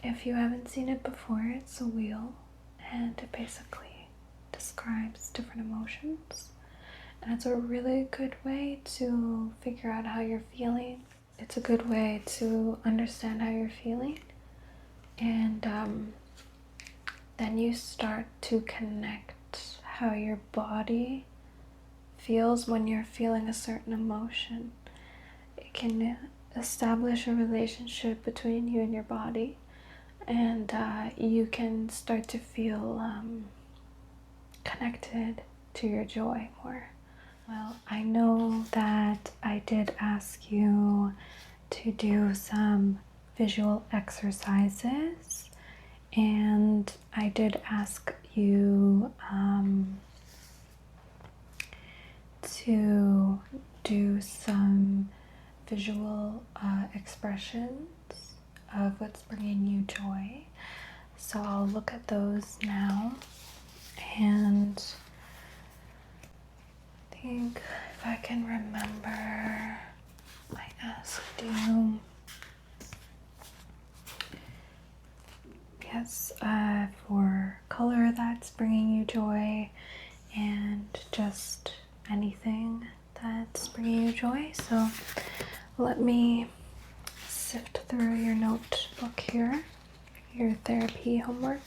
if you haven't seen it before, it's a wheel, and it basically describes different emotions. And it's a really good way to figure out how you're feeling. It's a good way to understand how you're feeling. And then you start to connect how your body feels when you're feeling a certain emotion. It can establish a relationship between you and your body, and you can start to feel connected to your joy more. Well, I know that I did ask you to do some visual exercises, and I did ask you to do some visual expressions of what's bringing you joy. So I'll look at those now, and I think if I can remember, I asked you, yes, for color that's bringing you joy, and just anything that's bringing you joy. So let me sift through your notebook here, your therapy homework.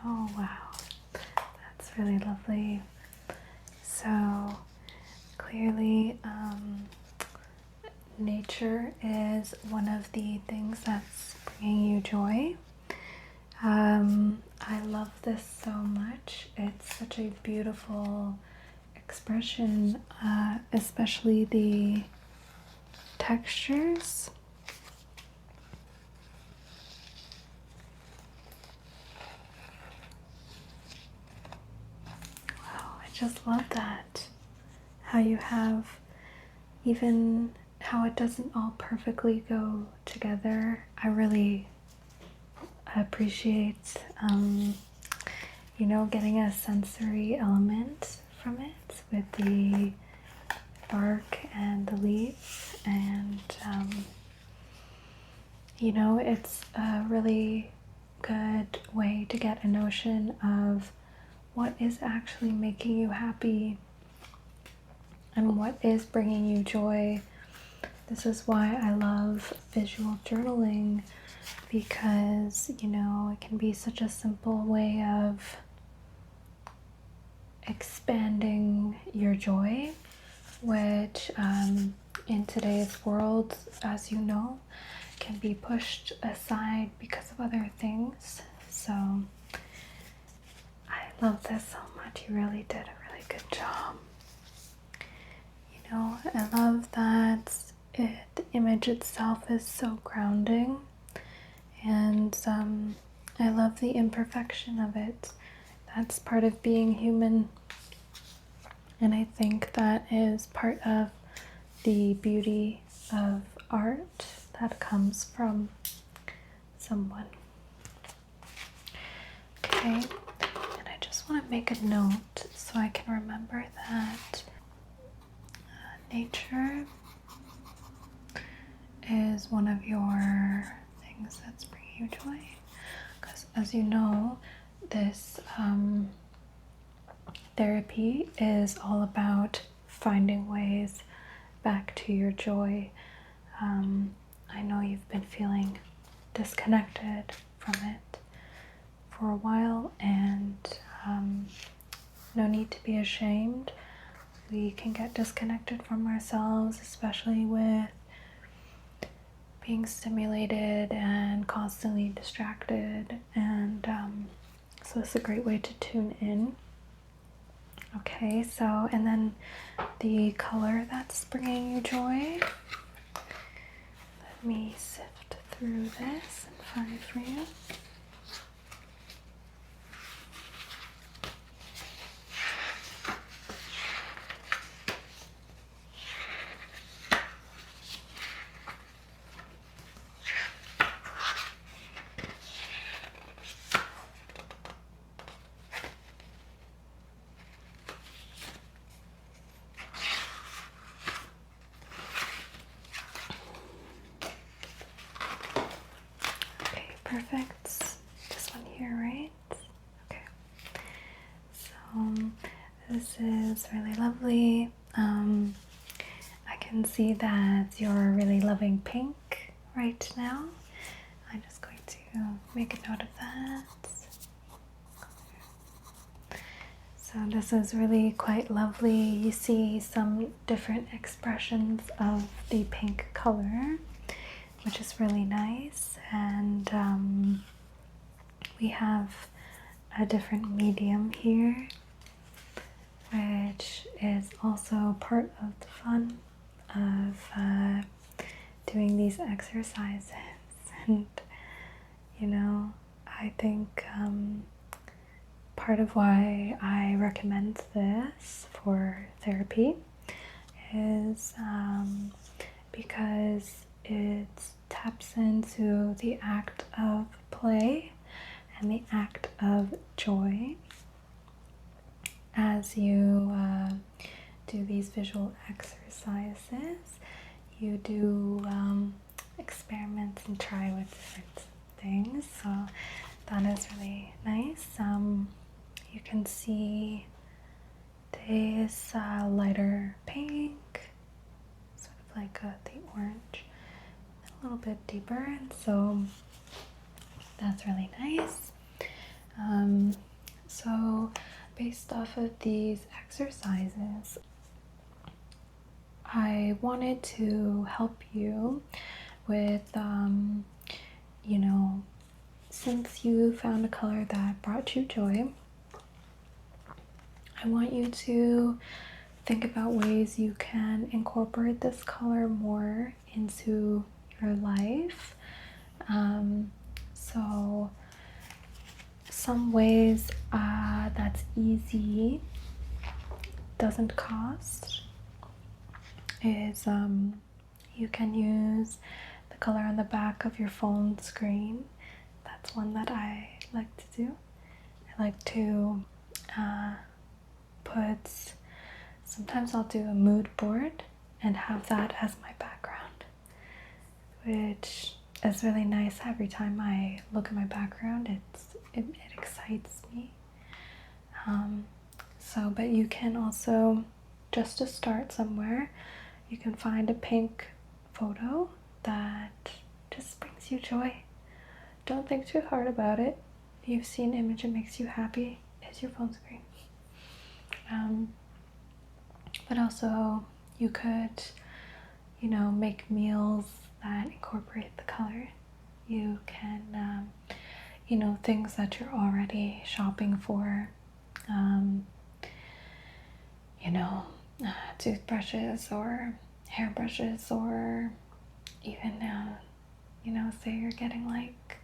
Oh wow, that's really lovely. So clearly nature is one of the things that's bringing you joy. I love this so much. It's such a beautiful expression, especially the textures. Wow, I just love that. How you have, even how it doesn't all perfectly go together. I really appreciate getting a sensory element from it with the bark and the leaves, and it's a really good way to get a notion of what is actually making you happy and what is bringing you joy. This is why I love visual journaling, because it can be such a simple way of expanding your joy, which in today's world, as you know, can be pushed aside because of other things. So I love this so much. You really did a really good job. I love that the image itself is so grounding, and I love the imperfection of it. That's part of being human, and I think that is part of the beauty of art that comes from someone. Okay, and I just want to make a note so I can remember that nature is one of your things that's bringing you joy, because as you know, this therapy is all about finding ways back to your joy. I know you've been feeling disconnected from it for a while, and no need to be ashamed. We can get disconnected from ourselves, especially with being stimulated and constantly distracted, and so it's a great way to tune in. Okay, so, and then the color that's bringing you joy. Let me sift through this and find for you. perfect. This one here, right? Okay. So this is really lovely. I can see that you're really loving pink right now. I'm just going to make a note of that. So this is really quite lovely. You see some different expressions of the pink color, which is really nice. And we have a different medium here, which is also part of the fun of doing these exercises. And you know, I think part of why I recommend this for therapy is because it taps into the act of play and the act of joy as you do these visual exercises. You do experiment and try with different things, so that is really nice. You can see this lighter pink, sort of like the orange, a little bit deeper, and so that's really nice. So based off of these exercises, I wanted to help you with, you know, since you found a color that brought you joy, I want you to think about ways you can incorporate this color more into your life. So some ways that's easy, doesn't cost, is you can use the color on the back of your phone screen. That's one that I like to do. I like to sometimes I'll do a mood board and have that as my background, which is really nice. Every time I look at my background, it excites me. But you can also, just to start somewhere, you can find a pink photo that just brings you joy. Don't think too hard about it. If you see an image that makes you happy, it's your phone screen. But also you could, you know, make meals that incorporate the color. You can, you know, things that you're already shopping for, you know, toothbrushes or hairbrushes, or even, you know, say you're getting like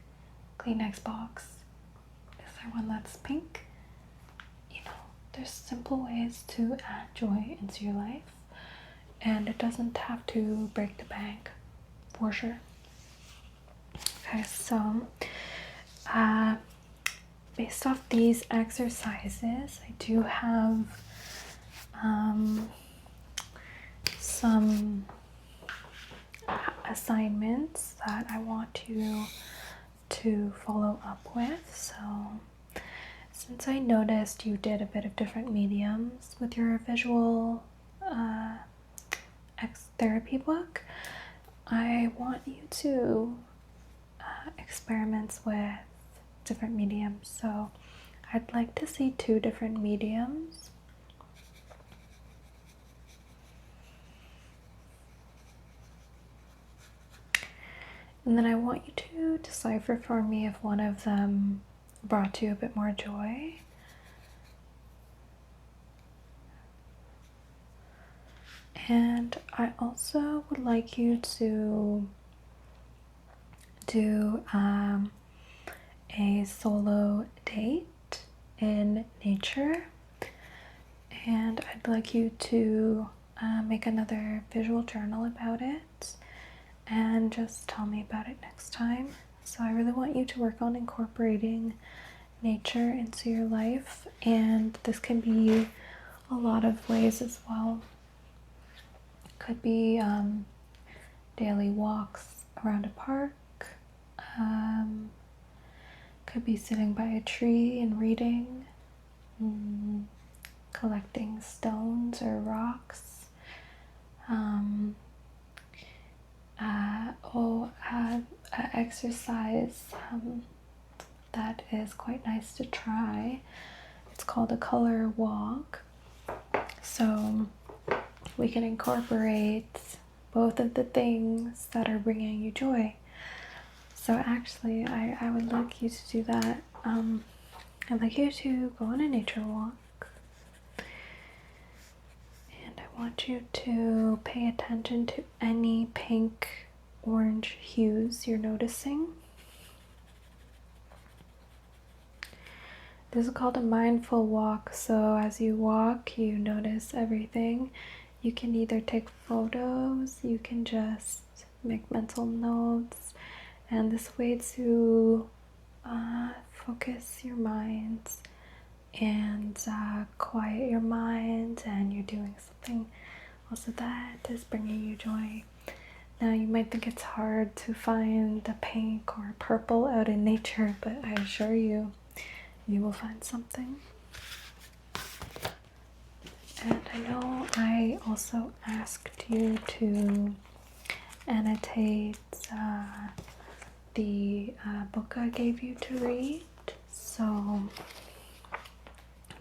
Kleenex box. Is there one that's pink? You know, there's simple ways to add joy into your life, and it doesn't have to break the bank, for sure. Okay, so based off these exercises, I do have some assignments that I want you to follow up with. So since I noticed you did a bit of different mediums with your visual therapy book, I want you to experiment with different mediums. So I'd like to see 2 different mediums. And then I want you to decipher for me if one of them brought you a bit more joy. And I also would like you to do a solo date in nature. And I'd like you to make another visual journal about it and just tell me about it next time. So I really want you to work on incorporating nature into your life, and this can be a lot of ways as well. It could be daily walks around a park, Could be sitting by a tree and reading, collecting stones or rocks, exercise that is quite nice to try. It's called a color walk. So we can incorporate both of the things that are bringing you joy. So actually, I would like you to do that. I'd like you to go on a nature walk. And I want you to pay attention to any pink, orange hues you're noticing. This is called a mindful walk. So as you walk, you notice everything. You can either take photos, you can just make mental notes, and this way to focus your mind and quiet your mind, and you're doing something also that is bringing you joy. Now you might think it's hard to find the pink or purple out in nature, but I assure you, you will find something. And I know I also asked you to annotate the book I gave you to read, so I'm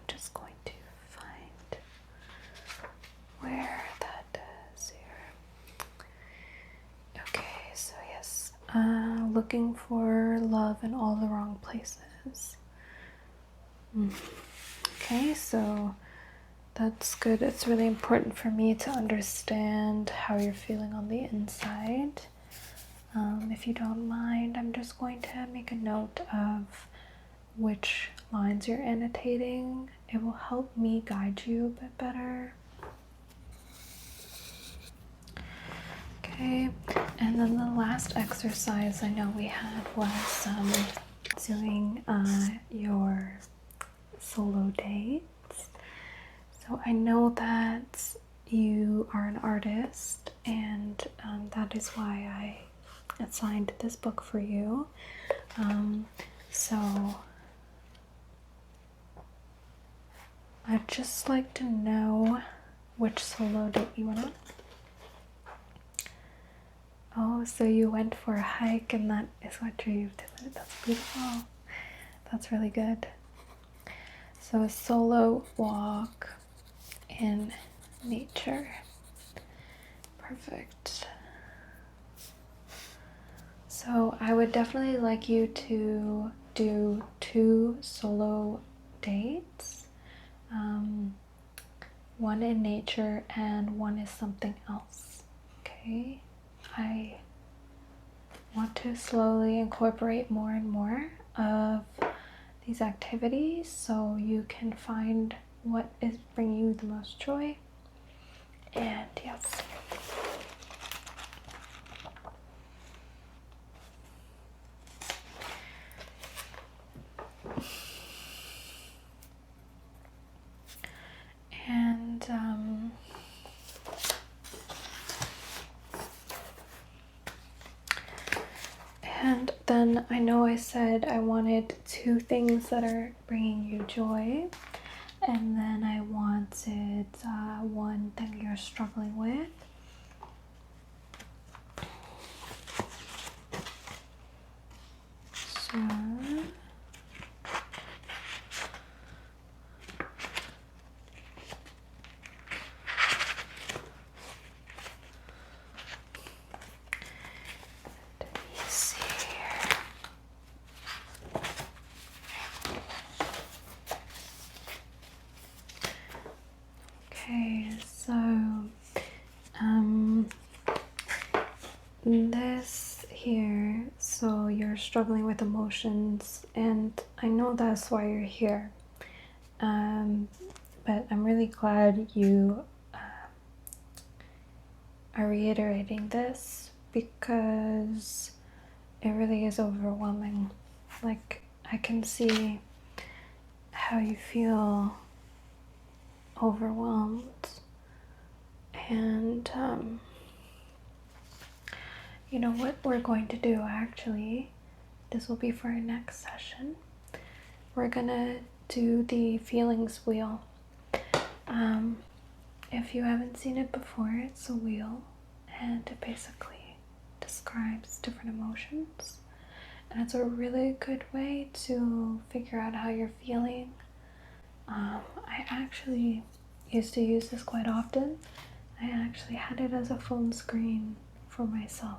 just going to find where that is here. Okay, so yes, looking for love in all the wrong places. Okay, so that's good. It's really important for me to understand how you're feeling on the inside. If you don't mind, I'm just going to make a note of which lines you're annotating. It will help me guide you a bit better. Okay, and then the last exercise I know we had was doing your solo dates. So I know that you are an artist, and that is why I assigned this book for you. So I'd just like to know which solo date you went on. Oh, so you went for a hike, and that is what you did. That's beautiful. That's really good. So a solo walk in nature. Perfect. So I would definitely like you to do 2 solo dates. One in nature and one is something else. Okay? I want to slowly incorporate more and more of these activities so you can find what is bringing you the most joy. And yes. And then I know I said I wanted 2 things that are bringing you joy, and then I wanted one thing you're struggling with. So okay, so this here, so you're struggling with emotions, and I know that's why you're here. But I'm really glad you are reiterating this, because it really is overwhelming. Like, I can see how you feel overwhelmed, and you know what we're going to do actually this will be for our next session. We're gonna do the feelings wheel. If you haven't seen it before, it's a wheel, and it basically describes different emotions. And it's a really good way to figure out how you're feeling. I actually used to use this quite often. I actually had it as a phone screen for myself.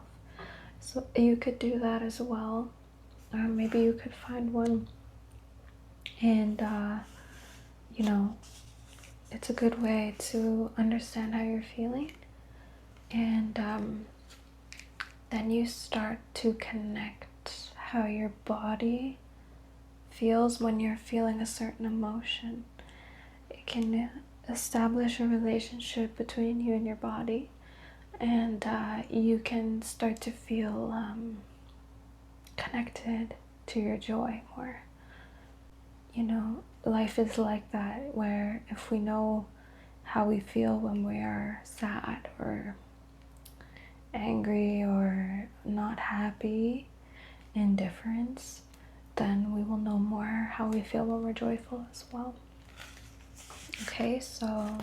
So you could do that as well. Maybe you could find one, and you know, it's a good way to understand how you're feeling. And then you start to connect how your body feels when you're feeling a certain emotion. It can establish a relationship between you and your body, and you can start to feel connected to your joy more. You know, life is like that, where if we know how we feel when we are sad or angry or not happy, indifference, then we will know more how we feel when we're joyful as well. Okay, so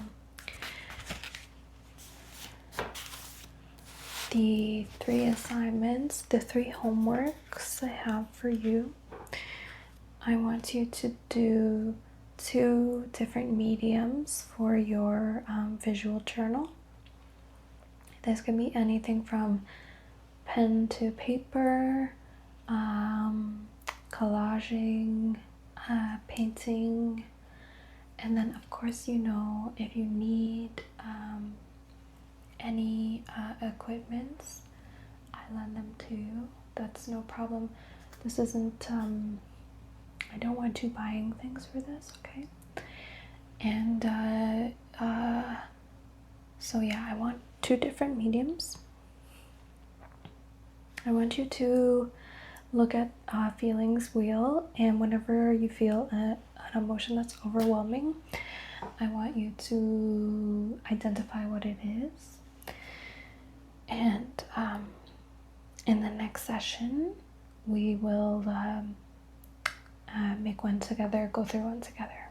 the 3 assignments, the 3 homeworks I have for you, I want you to do 2 different mediums for your visual journal. This can be anything from pen to paper, collaging, painting, and then of course, you know, if you need any equipments, I lend them to you. That's no problem. This isn't, I don't want you buying things for this, okay? And so yeah, I want 2 different mediums. I want you to look at feelings wheel, and whenever you feel an emotion that's overwhelming, I want you to identify what it is. And in the next session, we will make one together, go through one together.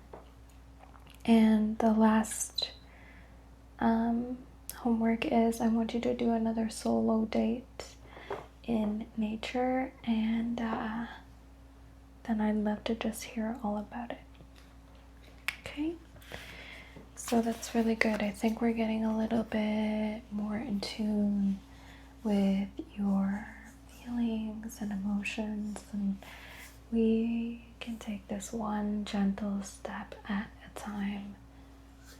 And the last homework is I want you to do another solo date in nature, and then I'd love to just hear all about it. Okay, so that's really good. I think we're getting a little bit more in tune with your feelings and emotions, and we can take this one gentle step at a time,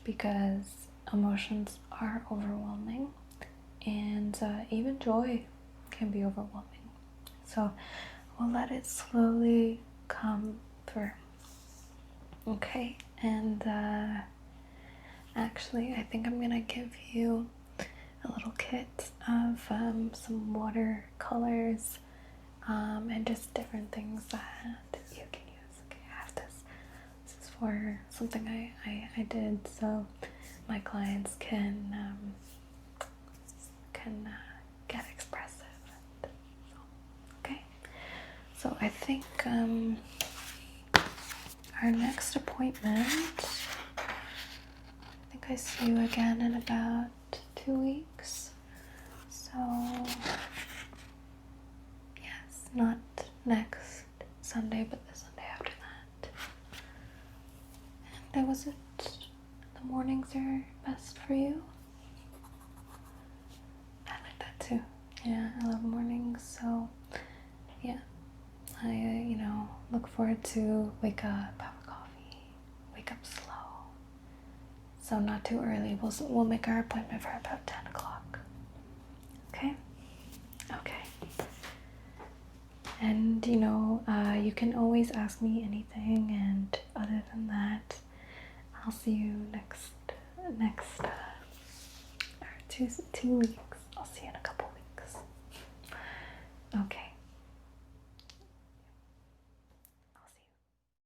because emotions are overwhelming, and even joy can be overwhelming. So we'll let it slowly come through. Okay, and actually I think I'm gonna give you a little kit of some watercolors and just different things that you can use. Okay, I have this. This is for something I did, so my clients can get expressive. Okay, so I think our next appointment, I think I see you again in about 2 weeks. So yes, not next Sunday, but the Sunday after that. And was it the mornings are best for you? I like that too. Yeah, I love mornings, so yeah. I, look forward to wake up, have a coffee, wake up slow. So not too early. We'll make our appointment for about 10 o'clock. Okay? Okay. And, you can always ask me anything, and other than that, I'll see you next or 2 weeks. I'll see you in a couple weeks. Okay.